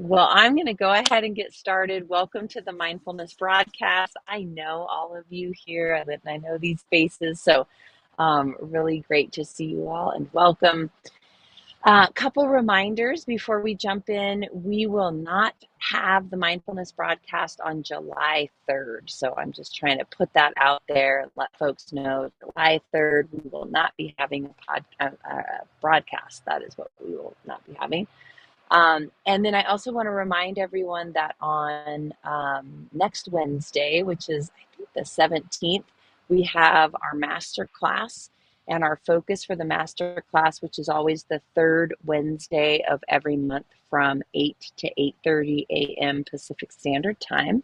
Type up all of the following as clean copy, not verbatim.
Well, I'm going to go ahead and get started. Welcome to the Mindfulness Broadcast. I know all of you here, and I know these faces, so really great to see you all and welcome. A couple reminders before we jump in. We will not have the Mindfulness Broadcast on July 3rd, so I'm just trying to put that out there, let folks know July 3rd, we will not be having a broadcast. That is what we will not be having. And then I also want to remind everyone that on next Wednesday, which is I think the 17th, we have our master class, and our focus for the master class, which is always the third Wednesday of every month from 8 to 8:30 a.m. Pacific Standard Time.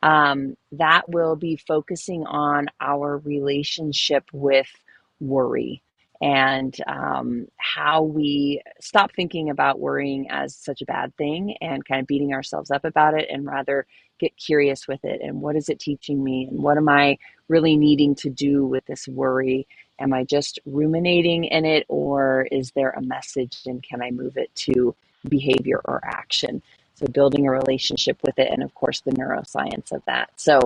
That will be focusing on our relationship with worry and how we stop thinking about worrying as such a bad thing and kind of beating ourselves up about it, and rather get curious with it. And what is it teaching me? And what am I really needing to do with this worry? Am I just ruminating in it, or is there a message, and can I move it to behavior or action? So building a relationship with it, and of course the neuroscience of that. So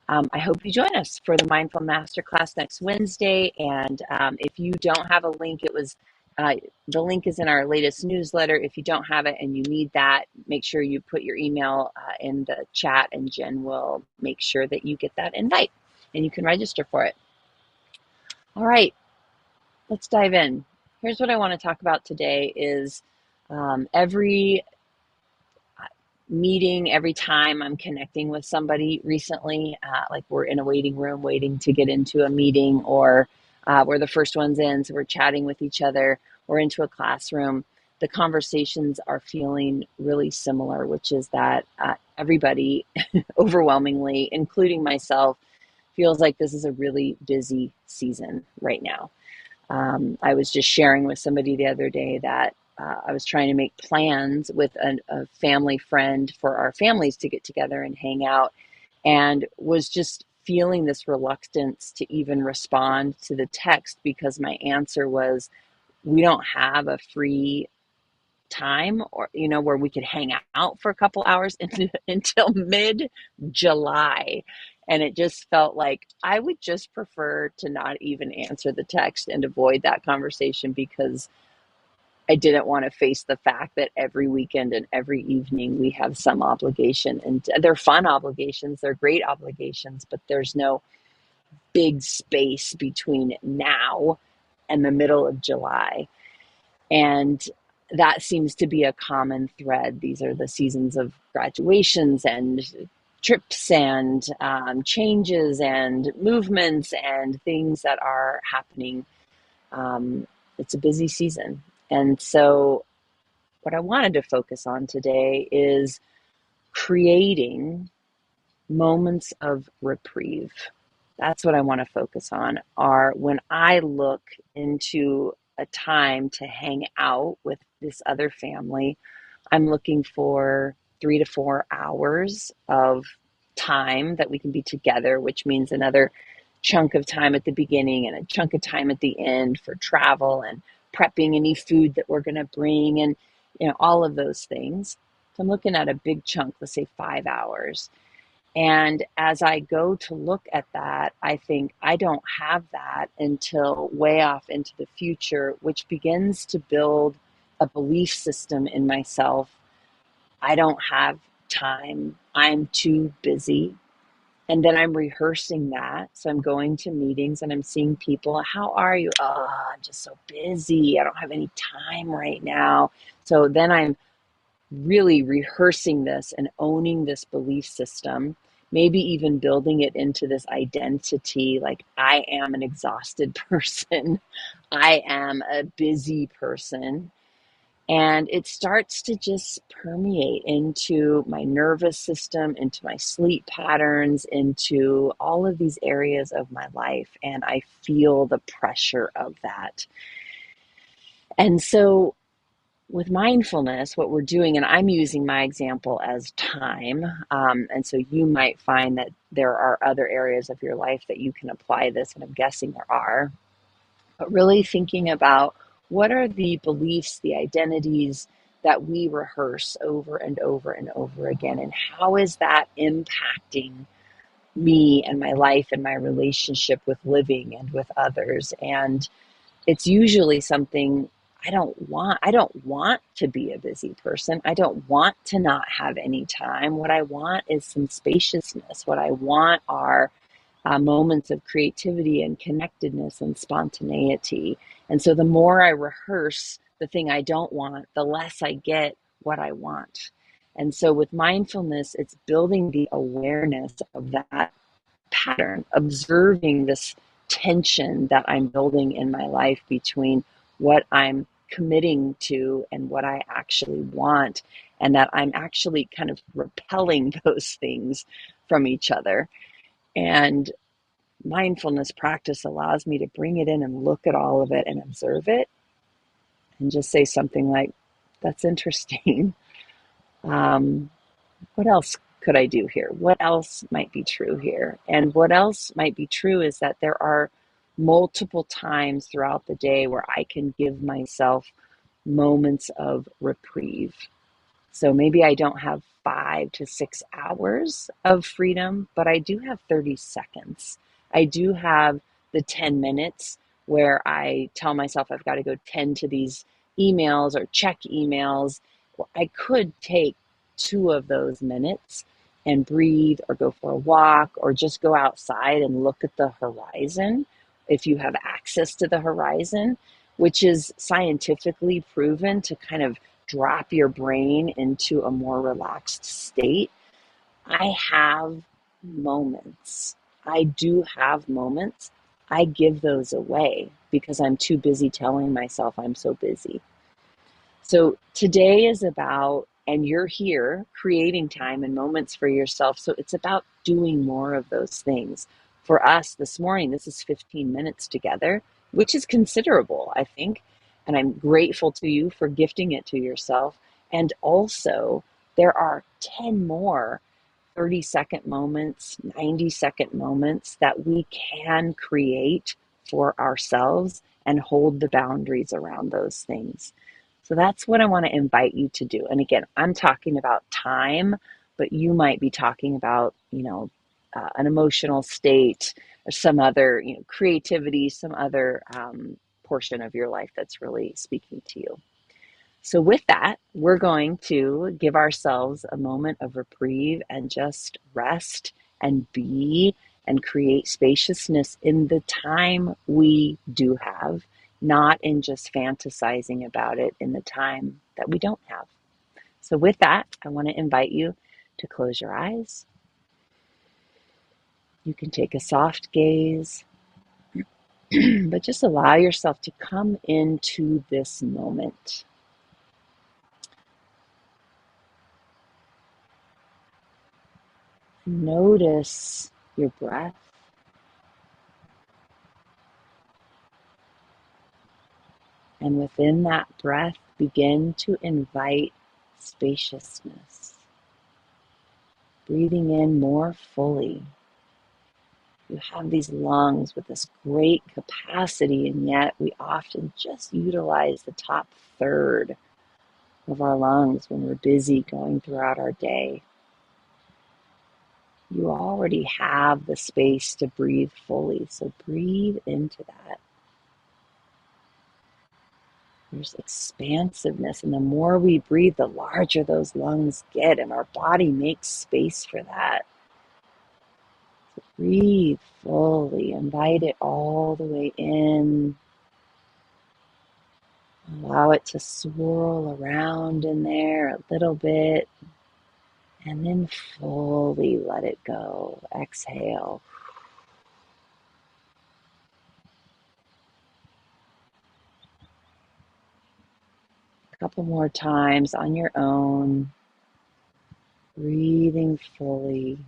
I hope you join us for the Mindful Masterclass next Wednesday. And if you don't have a link, the link is in our latest newsletter. If you don't have it and you need that, make sure you put your email in the chat, and Jen will make sure that you get that invite and you can register for it. All right, let's dive in. Here's what I want to talk about today is every meeting, every time I'm connecting with somebody recently, like we're in a waiting room waiting to get into a meeting, or we're the first ones in, so we're chatting with each other, or into a classroom, the conversations are feeling really similar, which is that everybody, overwhelmingly, including myself, feels like this is a really busy season right now. I was just sharing with somebody the other day that I was trying to make plans with a family friend for our families to get together and hang out, and was just feeling this reluctance to even respond to the text, because my answer was, we don't have a free time, or where we could hang out for a couple hours until mid-July. And it just felt like I would just prefer to not even answer the text and avoid that conversation, because I didn't want to face the fact that every weekend and every evening we have some obligation, and they're fun obligations, they're great obligations, but there's no big space between now and the middle of July. And that seems to be a common thread. These are the seasons of graduations and trips and changes and movements and things that are happening. It's a busy season. And so what I wanted to focus on today is creating moments of reprieve. That's what I want to focus on, are when I look into a time to hang out with this other family, I'm looking for 3 to 4 hours of time that we can be together, which means another chunk of time at the beginning and a chunk of time at the end for travel and prepping any food that we're going to bring, and all of those things. So I'm looking at a big chunk, let's say 5 hours. And as I go to look at that, I think I don't have that until way off into the future, which begins to build a belief system in myself. I don't have time. I'm too busy. And then I'm rehearsing that. So I'm going to meetings and I'm seeing people. How are you? Oh, I'm just so busy. I don't have any time right now. So then I'm really rehearsing this and owning this belief system, maybe even building it into this identity, like I am an exhausted person. I am a busy person. And it starts to just permeate into my nervous system, into my sleep patterns, into all of these areas of my life. And I feel the pressure of that. And so with mindfulness, what we're doing, and I'm using my example as time, and so you might find that there are other areas of your life that you can apply this, and I'm guessing there are, but really thinking about what are the beliefs, the identities that we rehearse over and over and over again. And how is that impacting me and my life and my relationship with living and with others? And it's usually something I don't want. I don't want to be a busy person. I don't want to not have any time. What I want is some spaciousness. What I want are moments of creativity and connectedness and spontaneity. And so the more I rehearse the thing I don't want, the less I get what I want. And so with mindfulness, it's building the awareness of that pattern, observing this tension that I'm building in my life between what I'm committing to and what I actually want, and that I'm actually kind of repelling those things from each other. And mindfulness practice allows me to bring it in and look at all of it and observe it and just say something like, that's interesting. Um, what else could I do here? What else might be true here? And what else might be true is that there are multiple times throughout the day where I can give myself moments of reprieve. So maybe I don't have 5 to 6 hours of freedom, but I do have 30 seconds. I do have the 10 minutes where I tell myself I've got to go tend to these emails or check emails. I could take 2 of those minutes and breathe or go for a walk or just go outside and look at the horizon if you have access to the horizon, which is scientifically proven to kind of drop your brain into a more relaxed state. I have moments. I do have moments. I give those away because I'm too busy telling myself I'm so busy. So today is about, and you're here creating time and moments for yourself. So it's about doing more of those things. For us this morning, this is 15 minutes together, which is considerable, I think. And I'm grateful to you for gifting it to yourself. And also, there are 10 more 30-second moments, 90-second moments that we can create for ourselves and hold the boundaries around those things. So that's what I want to invite you to do. And again, I'm talking about time, but you might be talking about, an emotional state or some other, creativity, some other portion of your life that's really speaking to you. So with that, we're going to give ourselves a moment of reprieve and just rest and be and create spaciousness in the time we do have, not in just fantasizing about it in the time that we don't have. So with that, I want to invite you to close your eyes. You can take a soft gaze, but just allow yourself to come into this moment. Notice your breath. And within that breath, begin to invite spaciousness. Breathing in more fully. You have these lungs with this great capacity, and yet we often just utilize the top third of our lungs when we're busy going throughout our day. You already have the space to breathe fully, so breathe into that. There's expansiveness, and the more we breathe, the larger those lungs get, and our body makes space for that. So breathe fully, invite it all the way in. Allow it to swirl around in there a little bit, and then fully let it go. Exhale. A couple more times on your own, breathing fully.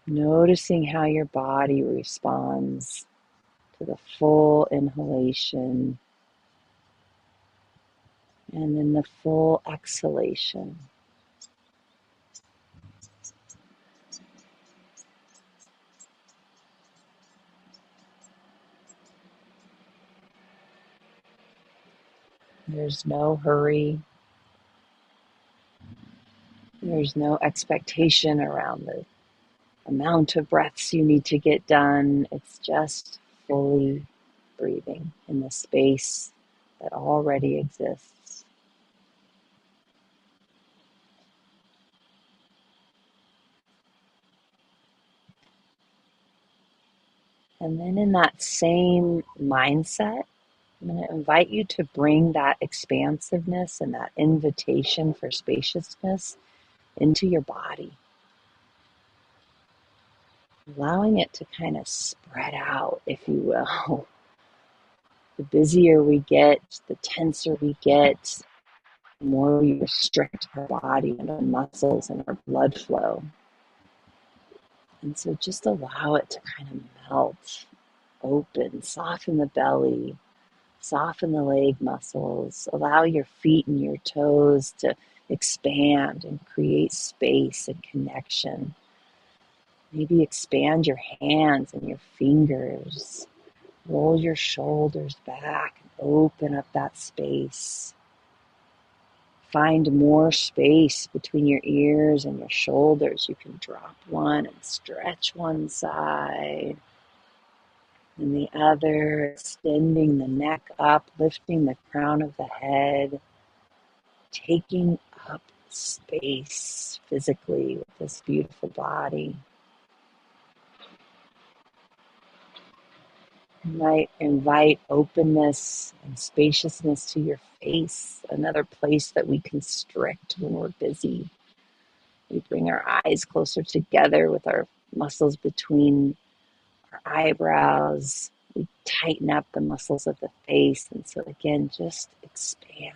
Noticing how your body responds to the full inhalation and then the full exhalation. There's no hurry. There's no expectation around the amount of breaths you need to get done. It's just fully breathing in the space that already exists. And then in that same mindset, I'm going to invite you to bring that expansiveness and that invitation for spaciousness into your body, allowing it to kind of spread out, if you will. The busier we get, the tenser we get, the more we restrict our body and our muscles and our blood flow. And so just allow it to kind of melt, open, soften the belly, soften the leg muscles, allow your feet and your toes to expand and create space and connection. Maybe expand your hands and your fingers. Roll your shoulders back and open up that space. Find more space between your ears and your shoulders. You can drop one and stretch one side and the other, extending the neck up, lifting the crown of the head, taking up space physically with this beautiful body. You might invite openness and spaciousness to your face, another place that we constrict when we're busy. We bring our eyes closer together with our muscles between our eyebrows. We tighten up the muscles of the face. And so again, just expand,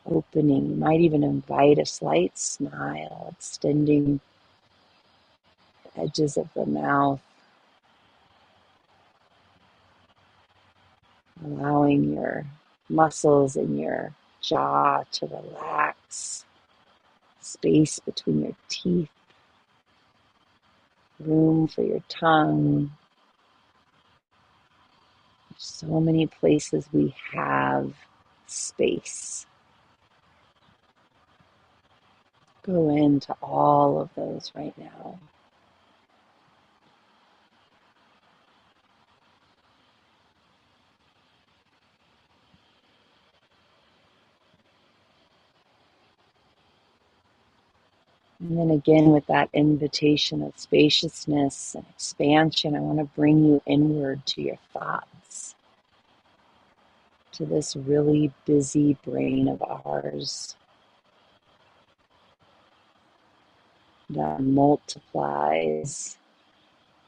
opening. You might even invite a slight smile, extending the edges of the mouth, allowing your muscles in your jaw to relax, space between your teeth, room for your tongue. So many places we have space. Go into all of those right now. And then again, with that invitation of spaciousness and expansion, I want to bring you inward to your thoughts, to this really busy brain of ours that multiplies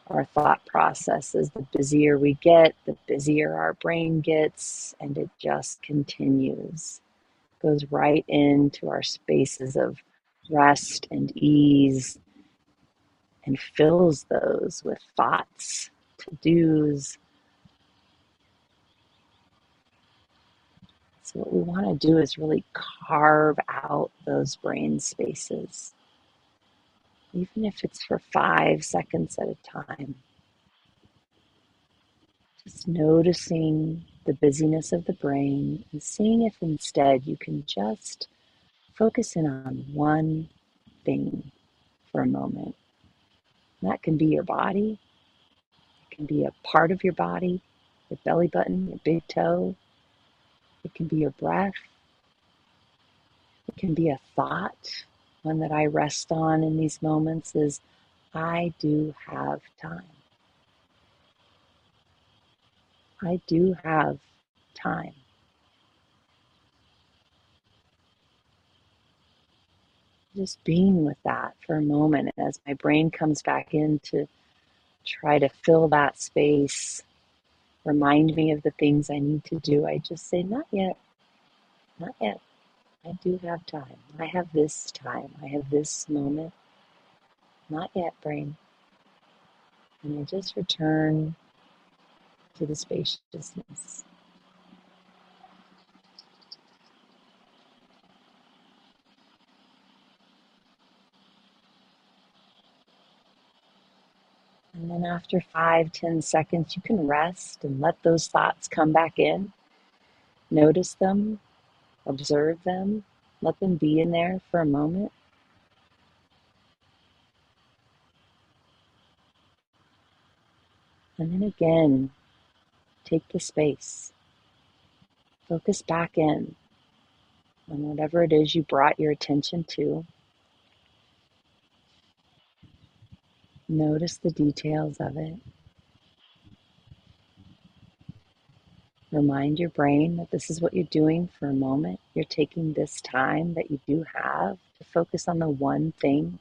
our thought processes. The busier we get, the busier our brain gets, and it just continues. Goes right into our spaces of rest and ease and fills those with thoughts, to-dos. So what we want to do is really carve out those brain spaces, even if it's for 5 seconds at a time. Just noticing the busyness of the brain and seeing if instead you can just focus in on one thing for a moment. And that can be your body. It can be a part of your body, your belly button, your big toe. It can be your breath. It can be a thought. One that I rest on in these moments is, I do have time. I do have time. Just being with that for a moment as my brain comes back in to try to fill that space, remind me of the things I need to do. I just say, not yet, not yet. I do have time. I have this time. I have this moment. Not yet, brain. And I just return to the spaciousness. And then after 5, 10 seconds, you can rest and let those thoughts come back in. Notice them, observe them, let them be in there for a moment. And then again, take the space. Focus back in on whatever it is you brought your attention to. Notice the details of it. Remind your brain that this is what you're doing for a moment. You're taking this time that you do have to focus on the one thing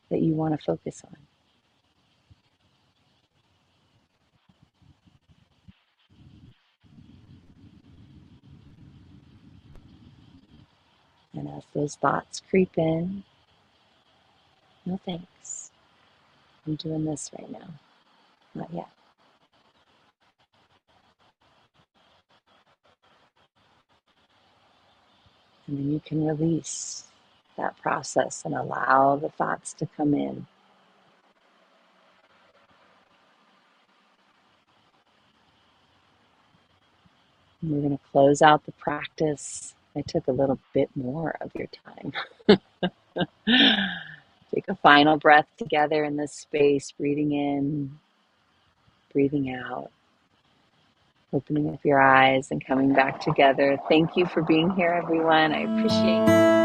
that you want to focus on. And as those thoughts creep in, no thanks. I'm doing this right now. Not yet. And then you can release that process and allow the thoughts to come in. And we're going to close out the practice. I took a little bit more of your time. Take a final breath together in this space, breathing in, breathing out, opening up your eyes and coming back together. Thank you for being here, everyone. I appreciate